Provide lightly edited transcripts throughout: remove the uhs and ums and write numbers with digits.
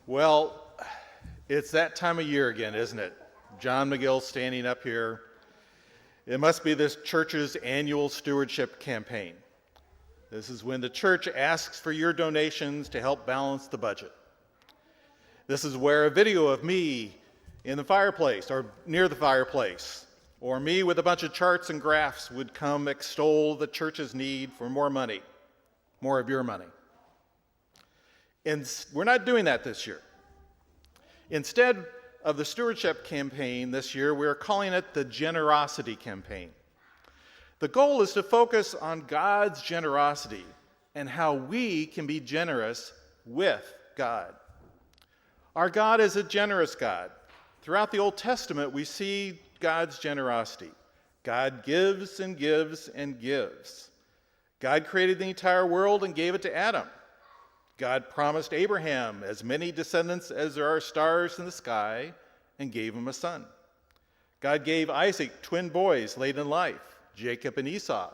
Well, it's that time of year again, isn't it? John McGill standing up here. It must be this church's annual stewardship campaign. This is when the church asks for your donations to help balance the budget. This is where a video of me in the fireplace or near the fireplace, or me with a bunch of charts and graphs would come extol the church's need for more money, more of your money. And we're not doing that this year. Instead of the stewardship campaign this year, we're calling it the generosity campaign. The goal is to focus on God's generosity and how we can be generous with God. Our God is a generous God. Throughout the Old Testament, we see God's generosity. God gives and gives and gives. God created the entire world and gave it to Adam. God promised Abraham as many descendants as there are stars in the sky and gave him a son. God gave Isaac twin boys late in life, Jacob and Esau.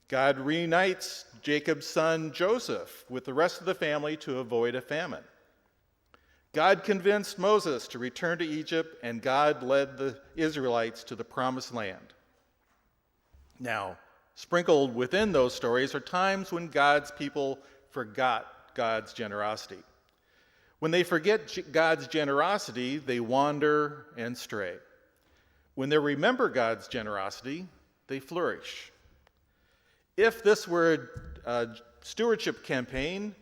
God reunites Jacob's son Joseph with the rest of the family to avoid a famine. God convinced Moses to return to Egypt, and God led the Israelites to the promised land. Now, sprinkled within those stories are times when God's people forgot God's generosity. When they forget God's generosity, they wander and stray. When they remember God's generosity, they flourish. If this were a stewardship campaign,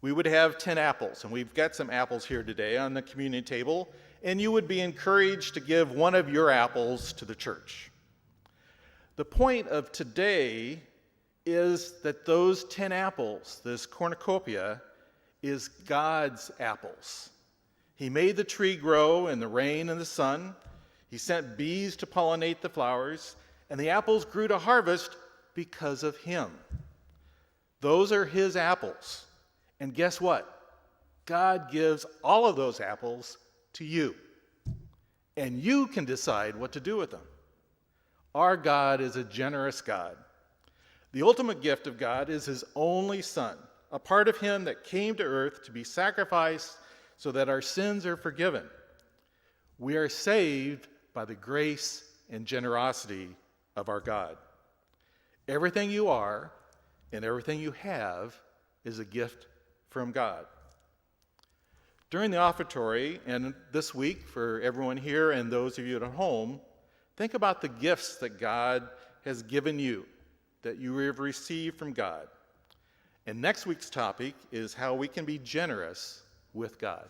we would have 10 apples, and we've got some apples here today on the communion table, and you would be encouraged to give one of your apples to the church. The point of today is that those 10 apples, this cornucopia, is God's apples. He made the tree grow in the rain and the sun. He sent bees to pollinate the flowers, and the apples grew to harvest because of him. Those are his apples. And guess what? God gives all of those apples to you. And you can decide what to do with them. Our God is a generous God. The ultimate gift of God is his only Son, a part of him that came to earth to be sacrificed so that our sins are forgiven. We are saved by the grace and generosity of our God. Everything you are and everything you have is a gift from God. During the offertory, and this week for everyone here and those of you at home, think about the gifts that God has given you, that you have received from God. And next week's topic is how we can be generous with God.